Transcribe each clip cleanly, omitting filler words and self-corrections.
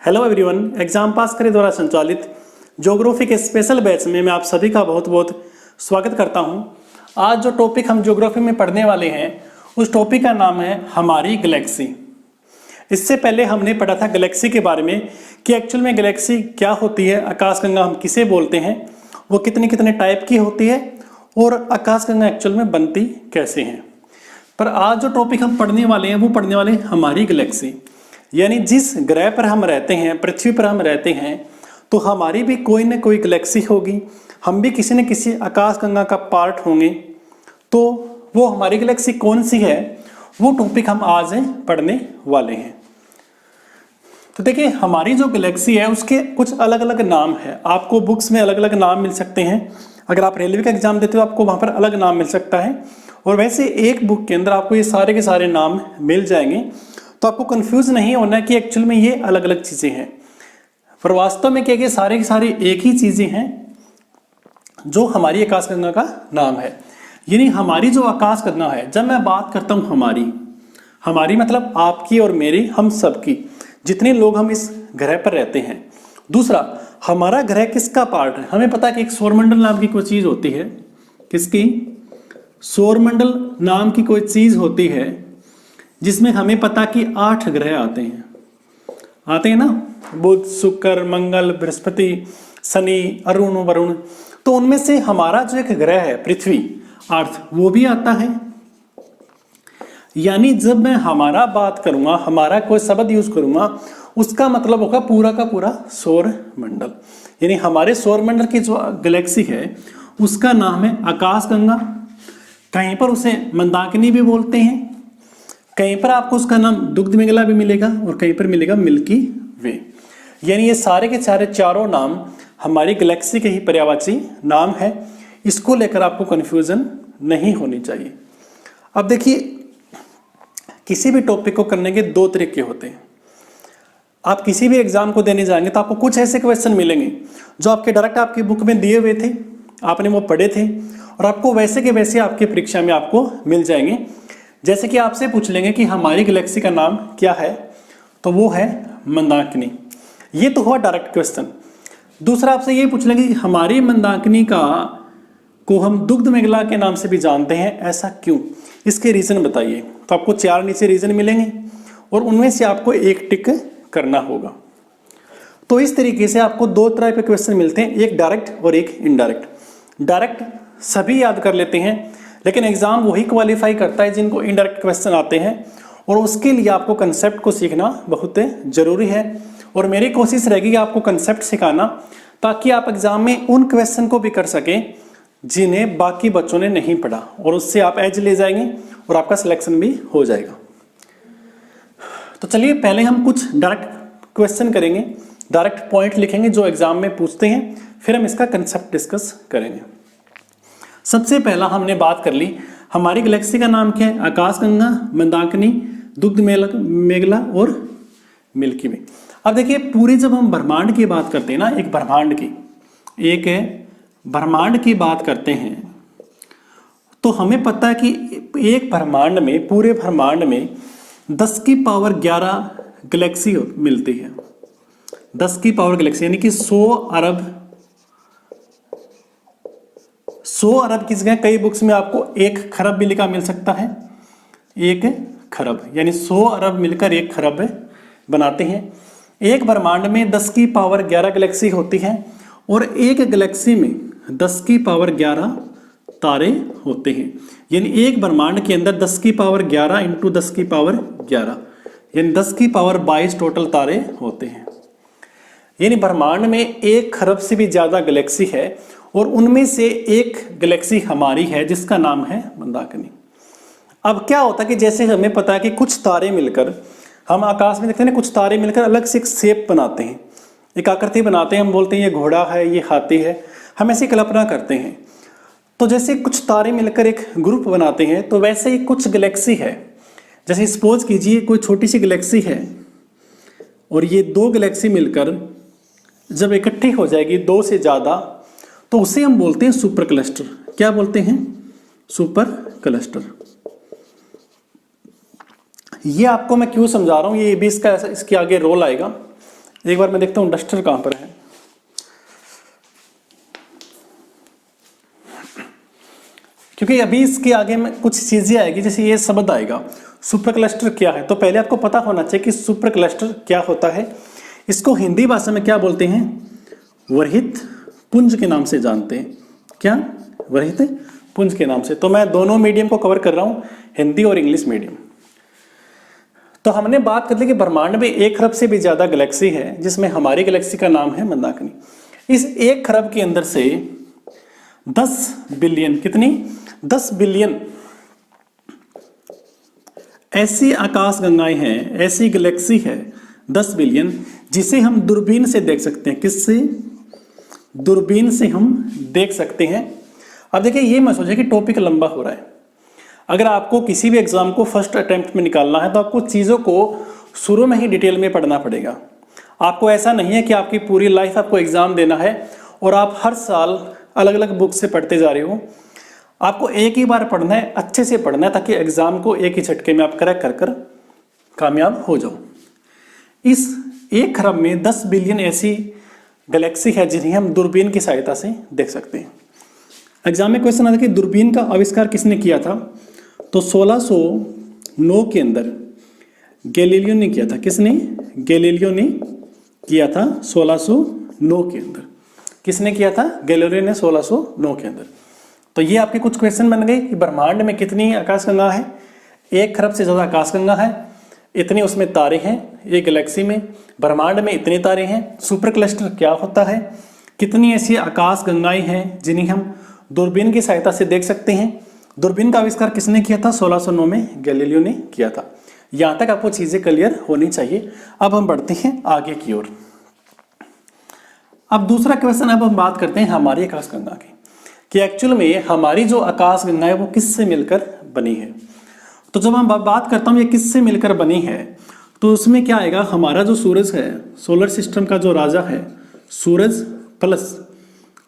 Hello everyone, exam पास करे द्वारा संचालित ज्योग्राफी के स्पेशल बैच में मैं आप सभी का बहुत बहुत स्वागत करता हूं। आज जो टॉपिक हम ज्योग्राफी में पढ़ने वाले हैं उस टॉपिक का नाम है हमारी गैलेक्सी। इससे पहले हमने पढ़ा था गैलेक्सी के बारे में कि एक्चुअल में गैलेक्सी क्या होती है, आकाशगंगा हम किसे बोलते हैं, वो कितने कितने टाइप की होती है और आकाशगंगा एक्चुअल में बनती कैसे हैं। पर आज जो टॉपिक हम पढ़ने वाले हैं वो पढ़ने वाले हैं हमारी गैलेक्सी, यानी जिस ग्रह पर हम रहते हैं, पृथ्वी पर हम रहते हैं, तो हमारी भी कोई न कोई गैलेक्सी होगी, हम भी किसी न किसी आकाशगंगा का पार्ट होंगे। तो वो हमारी गैलेक्सी कौन सी है, वो टॉपिक हम आज पढ़ने वाले हैं। तो देखिए, हमारी जो गैलेक्सी है उसके कुछ अलग अलग नाम है। आपको बुक्स में अलग अलग नाम मिल सकते हैं। अगर आप रेलवे का एग्जाम देते हो आपको वहाँ पर अलग नाम मिल सकता है, और वैसे एक बुक के अंदर आपको ये सारे के सारे नाम मिल जाएंगे। तो आपको कंफ्यूज नहीं होना कि एक्चुअल में ये अलग अलग चीज़ें हैं, पर वास्तव में क्या सारे के सारे एक ही चीज़ें हैं जो हमारी आकाशगंगा का नाम है। यानी हमारी जो आकाशगंगा है, जब मैं बात करता हूँ हमारी मतलब आपकी और मेरी, हम सबकी, जितने लोग हम इस ग्रह पर रहते हैं। दूसरा, हमारा ग्रह किसका पार्ट है। हमें पता है कि एक सौरमंडल नाम की कोई चीज़ होती है। किसकी? सौरमंडल नाम की कोई चीज़ होती है जिसमें हमें पता कि 8 ग्रह आते हैं ना, बुध, शुक्र, मंगल, बृहस्पति, शनि, अरुण, वरुण। तो उनमें से हमारा जो एक ग्रह है पृथ्वी, अर्थ, वो भी आता है। यानी जब मैं हमारा बात करूंगा, हमारा कोई शब्द यूज करूंगा, उसका मतलब होगा पूरा का पूरा सौर मंडल। यानी हमारे सौर मंडल की जो गैलेक्सी है उसका नाम है आकाशगंगा। कहीं पर उसे मंदाकिनी भी बोलते हैं, कहीं पर आपको उसका नाम दुग्धमेगला भी मिलेगा और कहीं पर मिलेगा मिल्की वे। यानी ये सारे के सारे चारों नाम हमारी गैलेक्सी के ही पर्यायवाची नाम है। इसको लेकर आपको कंफ्यूजन नहीं होनी चाहिए। अब देखिए, किसी भी टॉपिक को करने के 2 तरीके होते हैं। आप किसी भी एग्जाम को देने जाएंगे तो आपको कुछ ऐसे क्वेश्चन मिलेंगे जो आपके डायरेक्ट आपकी बुक में दिए हुए थे, आपने वो पढ़े थे, और आपको वैसे के वैसे आपकी परीक्षा में आपको मिल जाएंगे। जैसे कि आपसे पूछ लेंगे कि हमारी गैलेक्सी का नाम क्या है, तो वो है मंदाकिनी। ये तो हुआ डायरेक्ट क्वेश्चन। दूसरा, आपसे ये पूछ लेंगे कि हमारी मंदाकिनी को हम दुग्धमेगला के नाम से भी जानते हैं, ऐसा क्यों, इसके रीजन बताइए। तो आपको 4 नीचे रीजन मिलेंगे और उनमें से आपको एक टिक करना होगा। तो इस तरीके से आपको 2 तरह के क्वेश्चन मिलते हैं, एक डायरेक्ट और एक इनडायरेक्ट। डायरेक्ट सभी याद कर लेते हैं, लेकिन एग्जाम वही क्वालिफाई करता है जिनको इनडायरेक्ट क्वेश्चन आते हैं, और उसके लिए आपको कंसेप्ट को सीखना बहुत जरूरी है। और मेरी कोशिश रहेगी कि आपको कंसेप्ट सिखाना, ताकि आप एग्जाम में उन क्वेश्चन को भी कर सकें जिन्हें बाकी बच्चों ने नहीं पढ़ा, और उससे आप एज ले जाएंगे और आपका सिलेक्शन भी हो जाएगा। तो चलिए, पहले हम कुछ डायरेक्ट क्वेश्चन करेंगे, डायरेक्ट पॉइंट लिखेंगे जो एग्जाम में पूछते हैं, फिर हम इसका कंसेप्ट डिस्कस करेंगे। सबसे पहला हमने बात कर ली, हमारी गैलेक्सी का नाम क्या है? आकाशगंगा, मंदाकिनी, दुग्धमेगला और मिल्की वे। अब देखिए, पूरी जब हम ब्रह्मांड की बात करते हैं ना, एक ब्रह्मांड की बात करते हैं, तो हमें पता है कि एक ब्रह्मांड में, पूरे ब्रह्मांड में 10 की पावर 11 गैलेक्सी मिलती है। 10 की पावर गैलेक्सी, यानी कि 100 अरब की जगह कई बुक्स में आपको 1 खरब भी लिखा मिल सकता है। 1 खरब यानी 100 अरब मिलकर 1 खरब बनाते हैं। एक ब्रह्मांड में 10 की पावर 11 गैलेक्सी होती है, और एक गैलेक्सी में 10 की पावर 11 तारे होते हैं। यानी एक ब्रह्मांड के अंदर 10 की पावर 11 इंटू 10 की पावर 11 यानी 10 की पावर 22 टोटल तारे होते हैं। यानी ब्रह्मांड में 1 खरब से भी ज्यादा गैलेक्सी है, और उनमें से एक गैलेक्सी हमारी है जिसका नाम है मंदाकिनी। अब क्या होता है कि जैसे हमें पता है कि कुछ तारे मिलकर, हम आकाश में देखते हैं ना, कुछ तारे मिलकर अलग से एक शेप बनाते हैं, एक आकृति बनाते हैं। हम बोलते हैं ये घोड़ा है, ये हाथी है, हम ऐसी कल्पना करते हैं। तो जैसे कुछ तारे मिलकर एक ग्रुप बनाते हैं, तो वैसे ही कुछ गैलेक्सी है। जैसे सपोज कीजिए कोई छोटी सी गैलेक्सी है, और ये 2 गैलेक्सी मिलकर जब इकट्ठी हो जाएगी 2 से ज़्यादा, तो उसे हम बोलते हैं सुपर क्लस्टर। क्या बोलते हैं? Super cluster. ये आपको मैं क्यों समझा रहा हूँ, ये भी इसका इसके आगे रोल आएगा। एक बार मैं देखता हूँ डस्टर कहाँ पर है। क्योंकि अभी इसके आगे में कुछ चीजें आएगी, जैसे ये शब्द आएगा सुपर क्लस्टर क्या है, तो पहले आपको पता होना चाहिए कि सुपर क्लस्टर क्या होता है। इसको हिंदी भाषा में क्या बोलते हैं? वर्हित पुंज के नाम से जानते हैं। क्या? वर्हित पुंज के नाम से। तो मैं दोनों मीडियम को कवर कर रहा हूं, हिंदी और इंग्लिश मीडियम। तो हमने बात कर ली कि ब्रह्मांड में 1 खरब से भी ज्यादा गैलेक्सी है, जिसमें हमारी गैलेक्सी का नाम है मंदाकिनी। इस 1 खरब के अंदर से 10 बिलियन, कितनी? 10 बिलियन ऐसी आकाश गंगाएं हैं, ऐसी गैलेक्सी है 10 बिलियन, जिसे हम दूरबीन से देख सकते हैं। किससे? दूरबीन से हम देख सकते हैं। अब देखिए, ये मत सोचिए कि टॉपिक लंबा हो रहा है। अगर आपको किसी भी एग्जाम को फर्स्ट अटेम्प्ट में निकालना है तो आपको चीज़ों को शुरू में ही डिटेल में पढ़ना पड़ेगा। आपको ऐसा नहीं है कि आपकी पूरी लाइफ आपको एग्जाम देना है और आप हर साल अलग अलग बुक से पढ़ते जा रहे हो। आपको एक ही बार पढ़ना है, अच्छे से पढ़ना है, ताकि एग्जाम को एक ही झटके में आप क्रैक कर कामयाब हो जाओ। इस 1 खरब में 10 बिलियन ऐसी गैलेक्सी है जिन्हें हम दूरबीन की सहायता से देख सकते हैं। एग्जाम में क्वेश्चन आता है कि दूरबीन का आविष्कार किसने किया था? तो 1609 के अंदर गैलीलियो ने किया था। किसने? गैलीलियो ने किया था 1609 के अंदर। किसने किया था? गैलीलियो ने 1609 के अंदर। तो ये आपके कुछ क्वेश्चन बन गए कि ब्रह्मांड में कितनी आकाशगंगा है? 1 खरब से ज़्यादा आकाशगंगा है, इतने उसमें तारे हैं। ये गैलेक्सी में, ब्रह्मांड में इतने तारे हैं। सुपर क्लस्टर क्या होता है? कितनी ऐसी आकाशगंगाएं हैं जिन्हें हम दूरबीन की सहायता से देख सकते हैं। दूरबीन का आविष्कार किसने किया था? 1609 में गैलीलियो ने किया था। यहाँ तक आपको चीज़ें क्लियर होनी चाहिए। अब हम बढ़ते हैं आगे की ओर। अब दूसरा क्वेश्चन, अब हम बात करते हैं हमारी आकाशगंगा की, कि एक्चुअल में हमारी जो आकाशगंगा है वो किससे मिलकर बनी है। तो जब हम बात करता हूँ ये किससे मिलकर बनी है, तो उसमें क्या आएगा? हमारा जो सूरज है, सोलर सिस्टम का जो राजा है, सूरज प्लस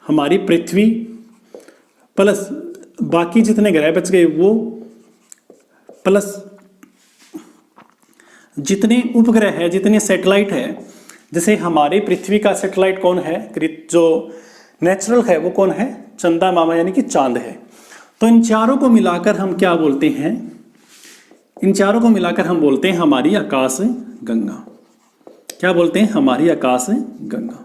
हमारी पृथ्वी प्लस बाकी जितने ग्रह बच गए वो, प्लस जितने उपग्रह है, जितने सैटेलाइट है। जैसे हमारी पृथ्वी का सैटेलाइट कौन है? जो नेचुरल है वो कौन है? चंदा मामा, यानी कि चांद है। तो इन चारों को मिलाकर हम क्या बोलते हैं? इन चारों को मिलाकर हम बोलते हैं हमारी आकाश गंगा। क्या बोलते हैं? हमारी आकाश गंगा।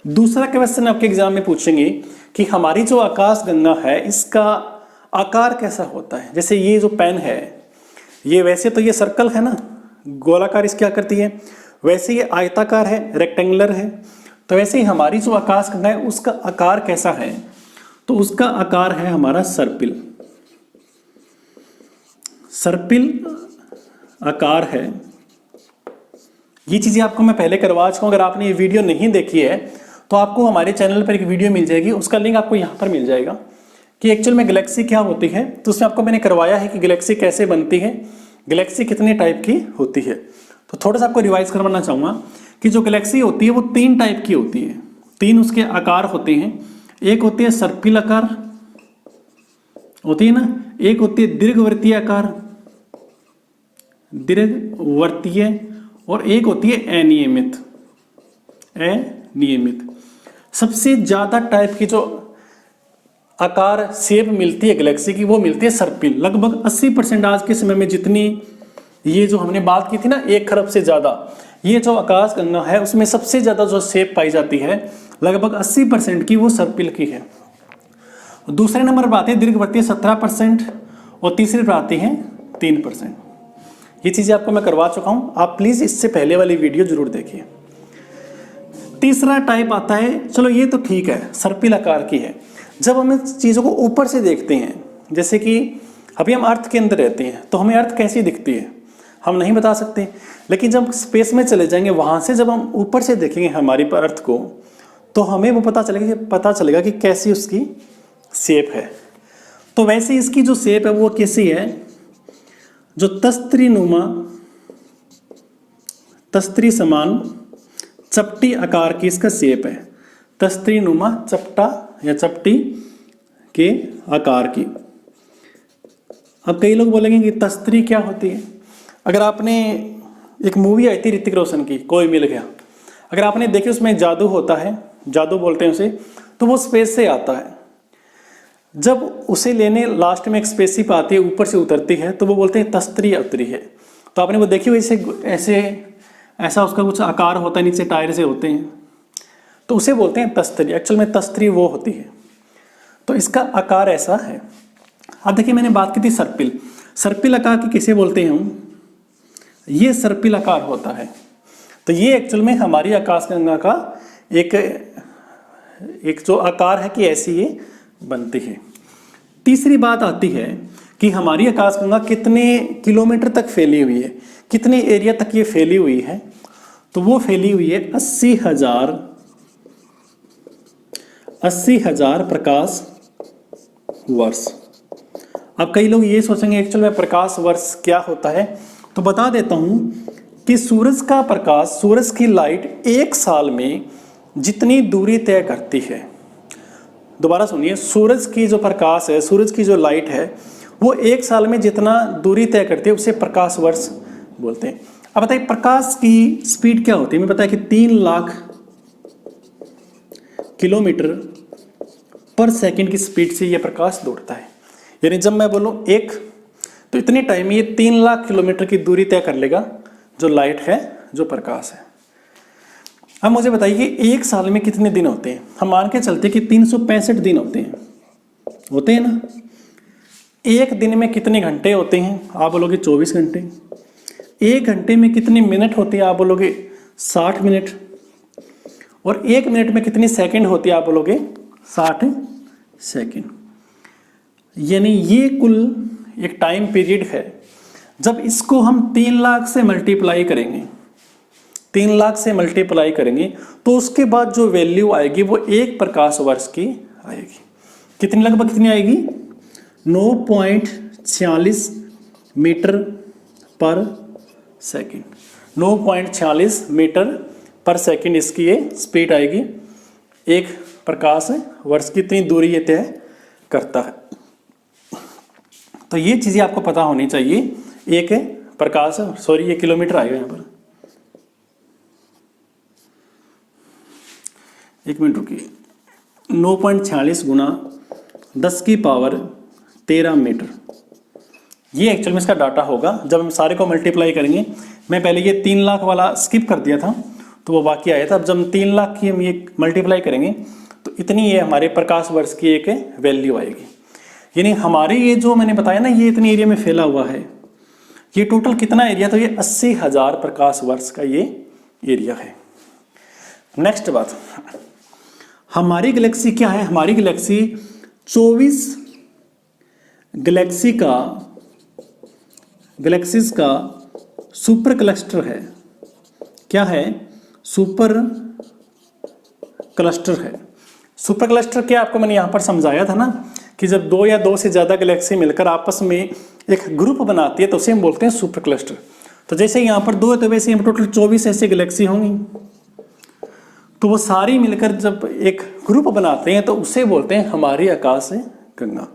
दूसरा क्वेश्चन आपके एग्जाम में पूछेंगे कि हमारी जो आकाश गंगा है इसका आकार कैसा होता है। जैसे ये जो पेन है, ये वैसे तो ये सर्कल है ना, गोलाकार इसकी आकृति है, वैसे ये आयताकार है, रेक्टेंगुलर है। तो वैसे ही हमारी जो आकाश गंगा है उसका आकार कैसा है? तो उसका आकार है हमारा सर्पिल। सर्पिल आकार है। ये चीज़ें आपको मैं पहले करवा चुका हूँ। अगर आपने ये वीडियो नहीं देखी है तो आपको हमारे चैनल पर एक वीडियो मिल जाएगी, उसका लिंक आपको यहाँ पर मिल जाएगा, कि एक्चुअल में गैलेक्सी क्या होती है। तो उसमें आपको मैंने करवाया है कि गैलेक्सी कैसे बनती है, गैलेक्सी कितने टाइप की होती है। तो थोड़ा सा आपको रिवाइज करवाना चाहूँगा कि जो गैलेक्सी होती है वो 3 टाइप की होती है, 3 उसके आकार होते हैं। एक होती है सर्पिल आकार होती है ना, एक होती है दीर्घवृत्तीय आकार, दीर्घवृत्तीय, और एक होती है अनियमित। अनियमित सबसे ज्यादा टाइप की जो आकार शेप मिलती है गैलेक्सी की वो मिलती है सर्पिल। लगभग 80% आज के समय में जितनी ये जो हमने बात की थी ना 1 खरब से ज्यादा, ये जो आकाश गंगा है उसमें सबसे ज्यादा जो शेप पाई जाती है लगभग 80% की वो सर्पिल की है। दूसरे नंबर पर आते हैं दीर्घवृत्तीय 17% और तीसरे पर आते हैं 3%। ये चीजें आपको मैं करवा चुका हूं, आप प्लीज इससे पहले वाली वीडियो जरूर देखिए। तीसरा टाइप आता है, चलो ये तो ठीक है, सर्पिल आकार की है। जब हम चीज़ों को ऊपर से देखते हैं, जैसे कि अभी हम अर्थ के अंदर रहते हैं तो हमें अर्थ कैसी दिखती है हम नहीं बता सकते, लेकिन जब स्पेस में चले जाएंगे वहाँ से जब हम ऊपर से देखेंगे हमारी अर्थ को तो हमें वो पता चलेगा कि कैसी उसकी शेप है। तो वैसे इसकी जो शेप है वो कैसी है, जो तस्तरी समान चपटी आकार की इसका शेप है। तस्तरी नुमा, चपटा या चपटी के आकार की। अब कई लोग बोलेंगे कि तस्तरी क्या होती है। अगर आपने एक मूवी आई थी ऋतिक रोशन की, कोई मिल गया, अगर आपने देखे उसमें जादू होता है, जादू बोलते हैं उसे, तो वो स्पेस से आता है। जब उसे लेने लास्ट में एक स्पेसशिप आती है, ऊपर से उतरती है, तो वो बोलते हैं तस्तरी उतरी है। तो आपने वो देखी हुई ऐसे ऐसा उसका कुछ आकार होता है, नीचे टायर से होते हैं, तो उसे बोलते हैं तस्तरी। एक्चुअल में तस्तरी वो होती है, तो इसका आकार ऐसा है। अब देखिए मैंने बात की थी सर्पिल, सर्पिल आकार की किसे बोलते हैं हम, ये सर्पिल आकार होता है। तो ये एक्चुअल में हमारी आकाशगंगा का एक जो आकार है कि ऐसी ये बनती है। तीसरी बात आती है कि हमारी आकाशगंगा कितने किलोमीटर तक फैली हुई है, कितने एरिया तक ये फैली हुई है, तो वो फैली हुई है 80,000 प्रकाश वर्ष। अब कई लोग ये सोचेंगे एक्चुअल में प्रकाश वर्ष क्या होता है, तो बता देता हूं कि सूरज का प्रकाश, सूरज की लाइट एक साल में जितनी दूरी तय करती है, दोबारा सुनिए, सूरज की जो प्रकाश है, सूरज की जो लाइट है, वो एक साल में जितना दूरी तय करती है उसे प्रकाश वर्ष बोलते हैं। अब बताइए प्रकाश की स्पीड क्या होती है, हमें पता है कि 3 लाख किलोमीटर पर सेकंड की स्पीड से यह प्रकाश दौड़ता है। यानी जब मैं बोलूं एक, तो इतने टाइम में ये 3 लाख किलोमीटर की दूरी तय कर लेगा, जो लाइट है, जो प्रकाश है। अब मुझे बताइए कि एक साल में कितने दिन होते हैं। हम मान के चलते कि 365 दिन होते हैं ना। एक दिन में कितने घंटे होते हैं, आप बोलोगे 24 घंटे। एक घंटे में कितने मिनट होते हैं, आप बोलोगे 60 मिनट। और एक मिनट में कितनी सेकंड होती है, आप बोलोगे 60 सेकंड। यानी ये कुल एक टाइम पीरियड है। जब इसको हम 3 लाख से मल्टीप्लाई करेंगे, 3 लाख से मल्टीप्लाई करेंगे, तो उसके बाद जो वैल्यू आएगी वो एक प्रकाश वर्ष की आएगी। कितनी, लगभग कितनी आएगी, 9.46 मीटर पर सेकंड। 9.46 मीटर पर सेकंड इसकी ये स्पीड आएगी। एक प्रकाश वर्ष की इतनी दूरी ये तय करता है। तो ये चीज़ें आपको पता होनी चाहिए। एक प्रकाश, सॉरी ये किलोमीटर आएगा यहाँ पर, एक मिनट रुकिए, 9.46 गुना 10 की पावर 13 मीटर, ये एक्चुअल में इसका डाटा होगा। जब हम सारे को मल्टीप्लाई करेंगे, मैं पहले ये 3 लाख वाला स्किप कर दिया था तो वो बाकी आया था। अब जब हम 3 लाख की हम ये मल्टीप्लाई करेंगे तो इतनी ये हमारे प्रकाश वर्ष की एक वैल्यू आएगी। यानी हमारे ये जो मैंने बताया ना, ये इतने एरिया में फैला हुआ है, ये टोटल कितना एरिया, तो ये 80,000 प्रकाश वर्ष का ये एरिया है। नेक्स्ट बात, हमारी गैलेक्सी क्या है, हमारी गैलेक्सी 24 गैलेक्सीज का सुपर क्लस्टर है। क्या है, सुपर क्लस्टर है। सुपर क्लस्टर क्या, आपको मैंने यहाँ पर समझाया था ना कि जब 2 या 2 से ज़्यादा गैलेक्सी मिलकर आपस में एक ग्रुप बनाती है तो उसे हम बोलते हैं सुपर क्लस्टर। तो जैसे यहाँ पर 2 है तो वैसे यहाँ पर टोटल 24 ऐसे गैलेक्सी होंगी, तो वो सारी मिलकर जब एक ग्रुप बनाते हैं तो उसे बोलते हैं हमारी आकाश गंगा।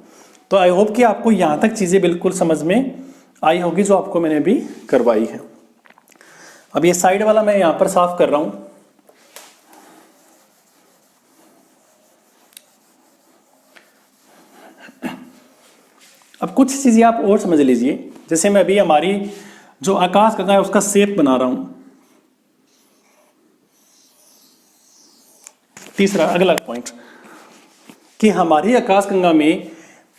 तो आई होप कि आपको यहाँ तक चीज़ें बिल्कुल समझ में आई होगी जो आपको मैंने अभी करवाई है। अब ये साइड वाला मैं यहाँ पर साफ कर रहा हूँ। अब कुछ चीज़ें आप और समझ लीजिए। जैसे मैं अभी हमारी जो आकाश गंगा है उसका शेप बना रहा हूँ। तीसरा अगला पॉइंट कि हमारी आकाश गंगा में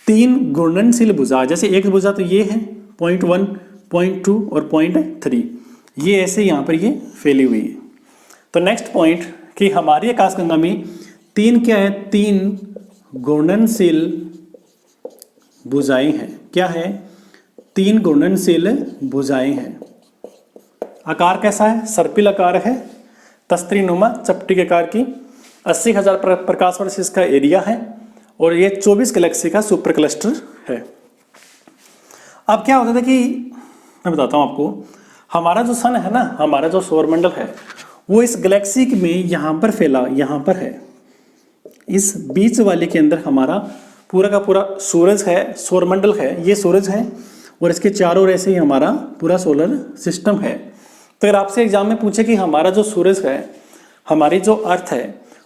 3 घूर्णनशील भुजा, जैसे एक भुजा तो ये है 0.1, 0.2 और 0.3, ये ऐसे यहाँ पर ये फैली हुई है। तो नेक्स्ट पॉइंट कि हमारी आकाश गंगा में 3 क्या है, 3 घूर्णनशील भुजाएं हैं। क्या है, 3 घूर्णनशील भुजाएं हैं। आकार कैसा है, सर्पिल आकार है, तस्तरीनुमा चपटी के आकार की। 80,000 प्रकाश वर्ष इसका एरिया है और ये 24 गैलेक्सी का सुपर क्लस्टर है। अब क्या होता था कि मैं बताता हूँ आपको, हमारा जो सन है ना, हमारा जो सौरमंडल है वो इस गैलेक्सी में यहाँ पर फैला, यहाँ पर है, इस बीच वाले के अंदर हमारा पूरा का पूरा सूरज है, सौरमंडल है, ये सूरज है और इसके चारों ओर ऐसे ही हमारा पूरा सोलर सिस्टम है। तो अगर आपसे एग्जाम में पूछे कि हमारा जो सूरज है हमारी जो अर्थ है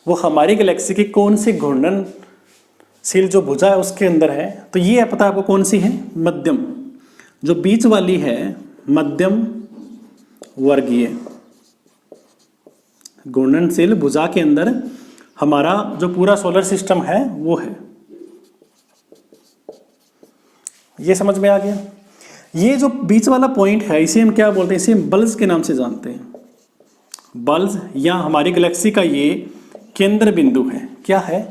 वो हमारी गैलेक्सी की कौन सी घूर्णनशील जो भुजा है उसके अंदर है, तो ये पता है आपको कौन सी है, मध्यम। जो बीच वाली है मध्यम वर्गीय घूर्णनशील भुजा के अंदर हमारा जो पूरा सोलर सिस्टम है वो है। ये समझ में आ गया। ये जो बीच वाला पॉइंट है इसे हम क्या बोलते हैं, इसे हम बल्ज के नाम से जानते हैं। बल्ज या हमारी गैलेक्सी का ये केंद्र बिंदु है। क्या है,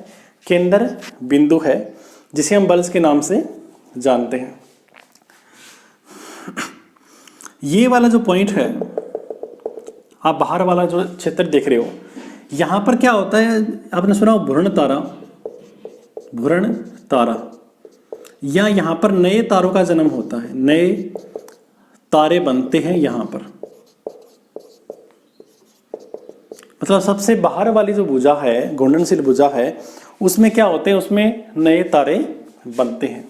केंद्र बिंदु है, जिसे हम बल्ज के नाम से जानते हैं। ये वाला जो पॉइंट है, आप बाहर वाला जो क्षेत्र देख रहे हो, यहां पर क्या होता है, आपने सुना घूर्ण तारा, घूर्ण तारा, या यहां पर नए तारों का जन्म होता है, नए तारे बनते हैं यहां पर। मतलब सबसे बाहर वाली जो भुजा है, घूर्णनशील भुजा है, उसमें क्या होते हैं, उसमें नए तारे बनते हैं।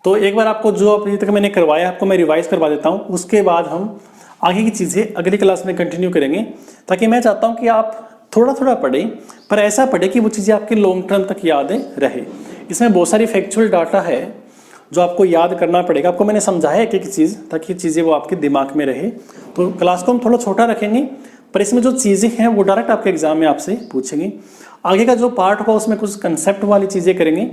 तो एक बार आपको जो अभी तक मैंने करवाया आपको मैं रिवाइज करवा देता हूं, उसके बाद हम आगे की चीजें अगली क्लास में कंटिन्यू करेंगे। ताकि मैं चाहता हूं कि आप थोड़ा थोड़ा पढ़ें, पर ऐसा पढ़ें कि वो चीज़ें आपके लॉन्ग टर्म तक याद रहे। इसमें बहुत सारी फैक्चुअल डाटा है जो आपको याद करना पड़ेगा। आपको मैंने समझाया एक एक चीज़, ताकि चीज़ें वो आपके दिमाग में रहे। तो क्लास को हम थोड़ा छोटा रखेंगे, पर इसमें जो चीज़ें हैं वो डायरेक्ट आपके एग्जाम में आपसे पूछेंगे। आगे का जो पार्ट होगा उसमें कुछ कंसेप्ट वाली चीज़ें करेंगे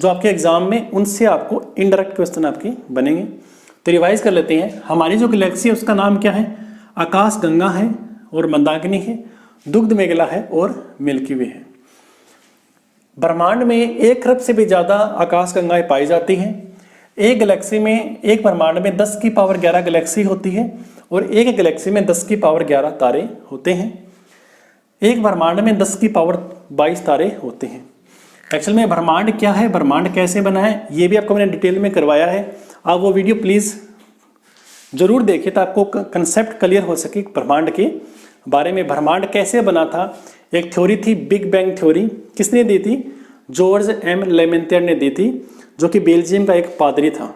जो आपके एग्जाम में, उनसे आपको इनडायरेक्ट क्वेश्चन आपके बनेंगे। तो रिवाइज कर लेते हैं। हमारी जो गैलेक्सी है उसका नाम क्या है, आकाश गंगा है और मंदाकिनी है, दुग्ध मेघला है और मिल्की वे है। ब्रह्मांड में 1 खरब से भी ज़्यादा आकाश गंगाएं पाई जाती हैं। एक गैलेक्सी में, एक ब्रह्मांड में 10 की पावर 11 गैलेक्सी होती है और एक गैलेक्सी में 10 की पावर 11 तारे होते हैं। एक ब्रह्मांड में 10 की पावर 22 तारे होते हैं। एक्चुअल में ब्रह्मांड क्या है, ब्रह्मांड कैसे बना है, ये भी आपको मैंने डिटेल में करवाया है। आप वो वीडियो प्लीज़ जरूर देखिए, तो आपको कंसेप्ट क्लियर हो सके ब्रह्मांड के बारे में। ब्रह्मांड कैसे बना था, एक थ्योरी थी बिग बैंग थ्योरी। किसने दी थी, जॉर्ज एम लेमेंटियर ने दी थी, जो कि बेल्जियम का एक पादरी था।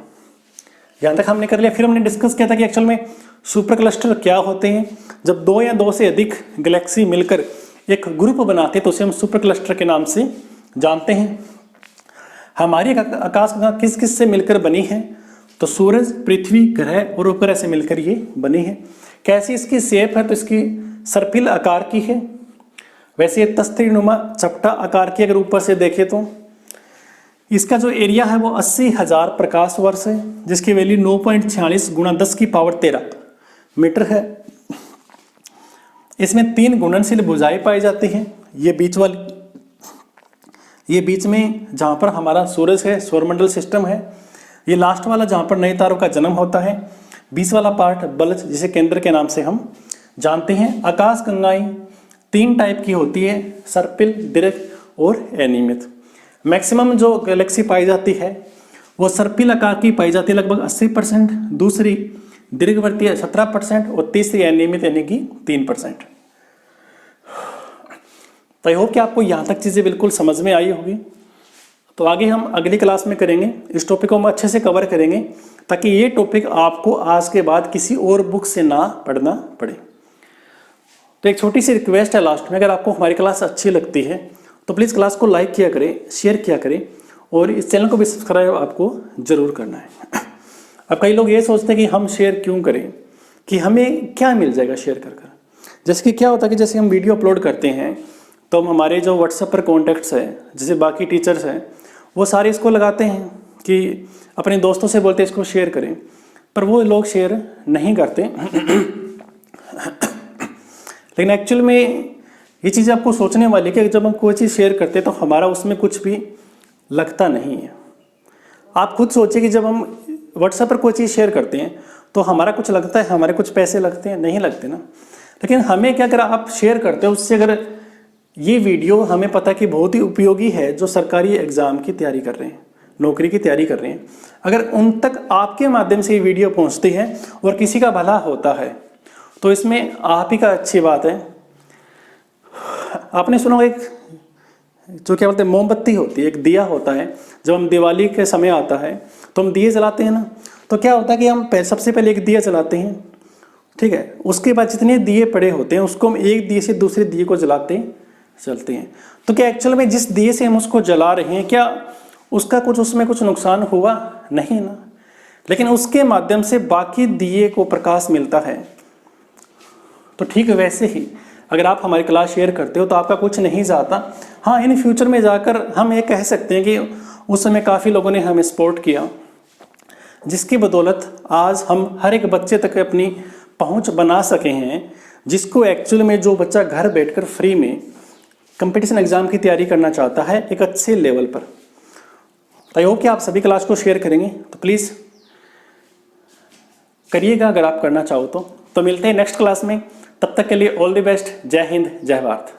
यहाँ तक हमने कर लिया। फिर हमने डिस्कस किया था कि एक्चुअल में सुपर क्लस्टर क्या होते हैं। जब 2 या 2 से अधिक गैलेक्सी मिलकर एक ग्रुप बनाते हैं तो उसे हम सुपर क्लस्टर के नाम से जानते हैं। हमारी आकाशगंगा किस किस से मिलकर बनी है, तो सूरज, पृथ्वी, ग्रह और उपग्रह से मिलकर ये बनी है। कैसी इसकी शेप है, तो इसकी सर्पिल आकार की है। वैसे ये तस्तीनुमा चपटा आकार की अगर ऊपर से देखें तो इसका जो एरिया है वो 80,000 प्रकाश वर्ष है, जिसकी वैल्यू 9.46 गुणा 10 की पावर 13 मीटर है। इसमें 3 घूर्णनशील भुजाएं पाई जाती हैं। ये बीच में जहाँ पर हमारा सूरज है, सौरमंडल सिस्टम है। ये लास्ट वाला जहाँ पर नए तारों का जन्म होता है। 20 वाला पार्ट बल्ज, जिसे केंद्र के नाम से हम जानते हैं। आकाश गंगाएं 3 टाइप की होती है, सर्पिल, दीर्घ और अनियमित। मैक्सिमम जो गैलेक्सी पाई जाती है वो सर्पिल आकार की पाई जाती है, लगभग 80%। दूसरी दीर्घवर्तीय 17% और तीसरी अनियमित यानी कि 3%। तो आई होप कि आपको यहाँ तक चीज़ें बिल्कुल समझ में आई होगी। तो आगे हम अगली क्लास में करेंगे, इस टॉपिक को हम अच्छे से कवर करेंगे, ताकि ये टॉपिक आपको आज के बाद किसी और बुक से ना पढ़ना पड़े। तो एक छोटी सी रिक्वेस्ट है लास्ट में, अगर आपको हमारी क्लास अच्छी लगती है तो प्लीज़ क्लास को लाइक किया करें, शेयर किया करें और इस चैनल को भी सब्सक्राइब आपको ज़रूर करना है। अब कई लोग ये सोचते हैं कि हम शेयर क्यों करें, कि हमें क्या मिल जाएगा शेयर कर कर। जैसे कि क्या होता है कि जैसे हम वीडियो अपलोड करते हैं तो हम हमारे जो व्हाट्सएप पर कॉन्टैक्ट्स हैं, जैसे बाकी टीचर्स हैं, वो सारे इसको लगाते हैं कि अपने दोस्तों से बोलते हैं इसको शेयर करें, पर वो लोग शेयर नहीं करते। लेकिन एक्चुअल में ये चीज़ आपको सोचने वाली है कि जब हम कोई चीज़ शेयर करते हैं तो हमारा उसमें कुछ भी लगता नहीं है। आप खुद सोचिए कि जब हम व्हाट्सएप पर कोई चीज़ शेयर करते हैं तो हमारा कुछ लगता है, हमारे कुछ पैसे लगते हैं, नहीं लगते ना। लेकिन हमें क्या, अगर आप शेयर करते हो उससे, अगर ये वीडियो हमें पता कि बहुत ही उपयोगी है, जो सरकारी एग्ज़ाम की तैयारी कर रहे हैं, नौकरी की तैयारी कर रहे हैं, अगर उन तक आपके माध्यम से ये वीडियो पहुँचती है और किसी का भला होता है, तो इसमें आप ही का अच्छी बात है। आपने सुना एक जो क्या बोलते हैं, मोमबत्ती होती है, एक दिया होता है। जब हम दिवाली के समय आता है तो हम दिए जलाते हैं ना, तो क्या होता है कि हम सबसे पहले एक दिया जलाते हैं, ठीक है। उसके बाद जितने दिए पड़े होते हैं उसको हम एक दिए से दूसरे दिए को जलाते चलते हैं। तो क्या एक्चुअल में जिस दिए से हम उसको जला रहे हैं क्या उसका कुछ उसमें कुछ नुकसान हुआ? नहीं ना। लेकिन उसके माध्यम से बाकी दिए को प्रकाश मिलता है। तो ठीक वैसे ही अगर आप हमारी क्लास शेयर करते हो तो आपका कुछ नहीं जाता। हाँ, इन फ्यूचर में जाकर हम ये कह सकते हैं कि उस समय काफ़ी लोगों ने हमें सपोर्ट किया, जिसकी बदौलत आज हम हर एक बच्चे तक अपनी पहुंच बना सके हैं, जिसको एक्चुअल में जो बच्चा घर बैठकर फ्री में कंपटीशन एग्जाम की तैयारी करना चाहता है एक अच्छे लेवल पर। तो आई होप कि आप सभी क्लास को शेयर करेंगे, तो प्लीज़ करिएगा अगर आप करना चाहो तो मिलते हैं नेक्स्ट क्लास में। तब तक के लिए ऑल द बेस्ट। जय हिंद, जय भारत।